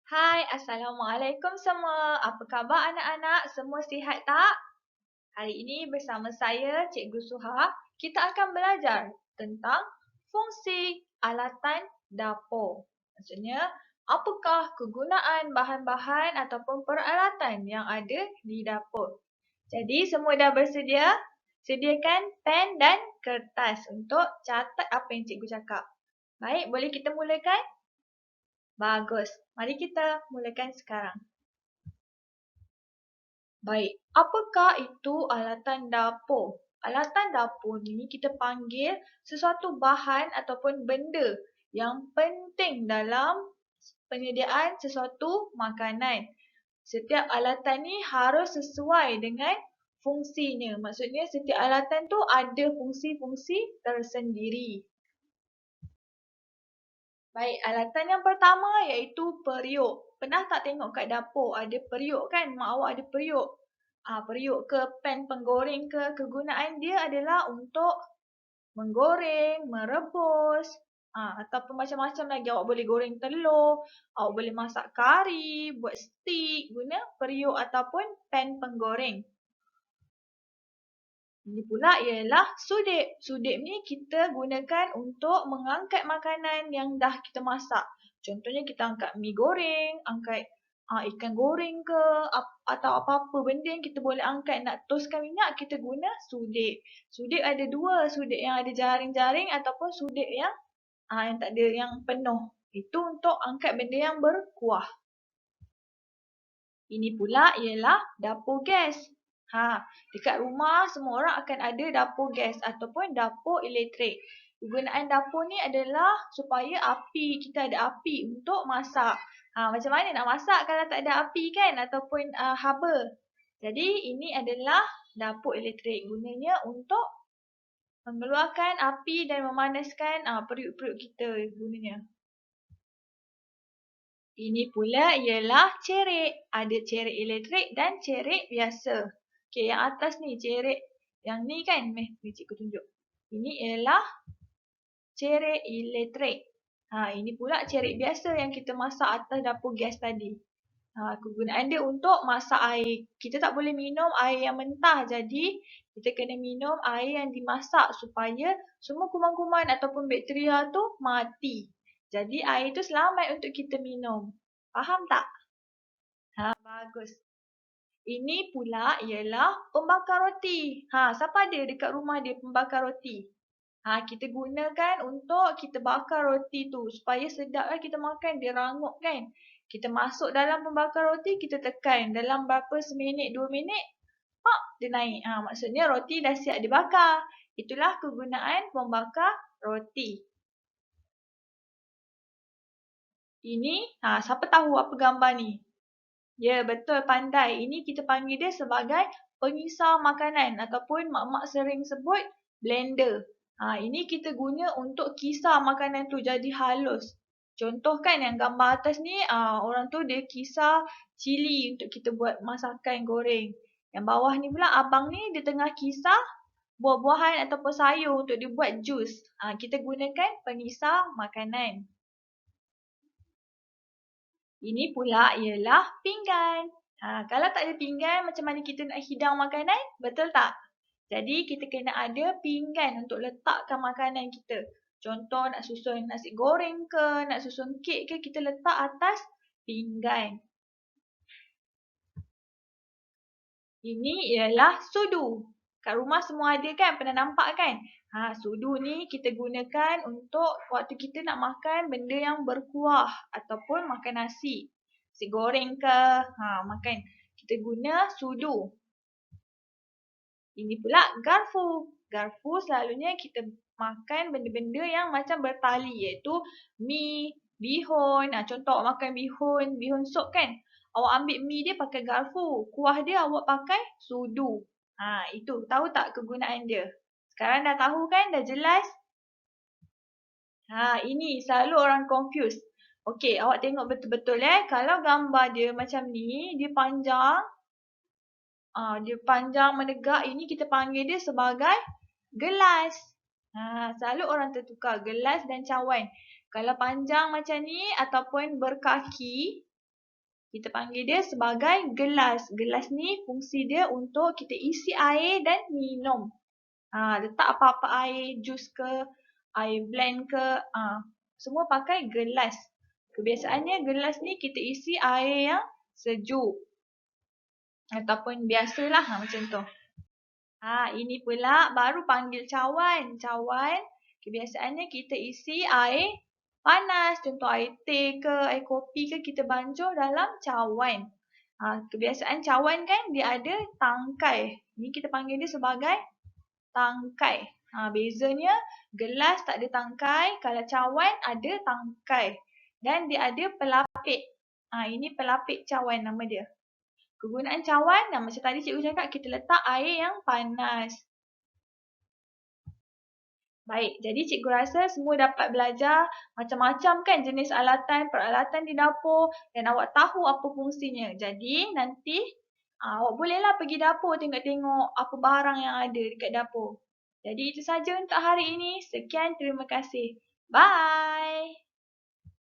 Hai, Assalamualaikum semua. Apa khabar anak-anak? Semua sihat tak? Hari ini bersama saya, Cikgu Suha, kita akan belajar tentang fungsi alatan dapur. Maksudnya, apakah kegunaan bahan-bahan ataupun peralatan yang ada di dapur. Jadi, semua dah bersedia? Sediakan pen dan kertas untuk catat apa yang cikgu cakap. Baik, boleh kita mulakan? Bagus. Mari kita mulakan sekarang. Baik, apakah itu alatan dapur? Alatan dapur ni kita panggil sesuatu bahan ataupun benda yang penting dalam penyediaan sesuatu makanan. Setiap alatan ni harus sesuai dengan fungsinya. Maksudnya setiap alatan tu ada fungsi-fungsi tersendiri. Baik, alatan yang pertama iaitu periuk. Pernah tak tengok kat dapur ada periuk kan? Mak awak ada periuk. Periuk ke pan penggoreng ke, kegunaan dia adalah untuk menggoreng, merebus, ataupun macam-macam lagi. Awak boleh goreng telur, awak boleh masak kari, buat stik guna periuk ataupun pan penggoreng. Ini pula ialah sudip. Sudip ni kita gunakan untuk mengangkat makanan yang dah kita masak. Contohnya kita angkat mi goreng, angkat ikan goreng ke atau apa-apa benda yang kita boleh angkat nak toskan minyak, kita guna sudip. Sudip ada dua, sudip yang ada jaring-jaring ataupun sudip yang tak ada, yang penuh. Itu untuk angkat benda yang berkuah. Ini pula ialah dapur gas. Dekat rumah semua orang akan ada dapur gas ataupun dapur elektrik. Kegunaan dapur ni adalah supaya kita ada api untuk masak. Macam mana nak masak kalau tak ada api kan ataupun haba. Jadi ini adalah dapur elektrik. Gunanya untuk mengeluarkan api dan memanaskan periuk-periuk kita gunanya. Ini pula ialah cerik. Ada cerik elektrik dan cerik biasa. Okey, yang atas ni cerik. Yang ni kan, ni cikgu tunjuk. Ini ialah cerik elektrik. Ini pula cerik biasa yang kita masak atas dapur gas tadi. Kegunaan dia untuk masak air. Kita tak boleh minum air yang mentah. Jadi, kita kena minum air yang dimasak supaya semua kuman-kuman ataupun bakteria tu mati. Jadi air tu selamat untuk kita minum. Faham tak? Bagus. Ini pula ialah pembakar roti. Siapa ada dekat rumah dia pembakar roti? Kita gunakan untuk kita bakar roti tu supaya sedaplah kita makan, dia rangup kan. Kita masuk dalam pembakar roti, kita tekan dalam berapa seminit, 2 minit, dia naik. Maksudnya roti dah siap dibakar. Itulah kegunaan pembakar roti. Ini, siapa tahu apa gambar ni? Ya, betul, pandai. Ini kita panggil dia sebagai pengisar makanan ataupun mak-mak sering sebut blender. Ini kita guna untuk kisar makanan tu jadi halus. Contoh kan yang gambar atas ni, orang tu dia kisar cili untuk kita buat masakan goreng. Yang bawah ni pula abang ni dia tengah kisar buah-buahan ataupun sayur untuk dia buat jus. Kita gunakan pengisar makanan. Ini pula ialah pinggan. Kalau tak ada pinggan, macam mana kita nak hidang makanan? Betul tak? Jadi, kita kena ada pinggan untuk letakkan makanan kita. Contoh, nak susun nasi goreng ke, nak susun kek ke, kita letak atas pinggan. Ini ialah sudu. Kat rumah semua ada kan? Pernah nampak kan? Sudu ni kita gunakan untuk waktu kita nak makan benda yang berkuah ataupun makan nasi. Nasi goreng ke, makan. Kita guna sudu. Ini pula garfu. Garfu selalunya kita makan benda-benda yang macam bertali iaitu mi, bihun. Contoh awak makan bihun sup kan? Awak ambil mi dia pakai garfu. Kuah dia awak pakai sudu. Itu. Tahu tak kegunaan dia? Sekarang dah tahu kan? Dah jelas? Ini selalu orang confuse. Okey, awak tengok betul-betul Kalau gambar dia macam ni, dia panjang. Dia panjang menegak. Ini kita panggil dia sebagai gelas. Selalu orang tertukar gelas dan cawan. Kalau panjang macam ni ataupun berkaki, Kita panggil dia sebagai gelas. Gelas ni fungsi dia untuk kita isi air dan minum. Letak apa-apa air, jus ke, air blend ke, semua pakai gelas. Kebiasaannya gelas ni kita isi air yang sejuk. Ataupun biasalah macam tu. Ini pula baru panggil cawan. Cawan, kebiasaannya kita isi air panas. Contoh air teh ke, air kopi ke, kita bancuh dalam cawan. Kebiasaan cawan kan dia ada tangkai. Ni kita panggil dia sebagai tangkai. Bezanya gelas tak ada tangkai, kalau cawan ada tangkai. Dan dia ada pelapik. Ini pelapik cawan nama dia. Kegunaan cawan, macam tadi cikgu cakap, kita letak air yang panas. Baik, jadi cikgu rasa semua dapat belajar macam-macam kan jenis peralatan di dapur dan awak tahu apa fungsinya. Jadi nanti awak bolehlah pergi dapur tengok-tengok apa barang yang ada dekat dapur. Jadi itu saja untuk hari ini. Sekian, terima kasih. Bye!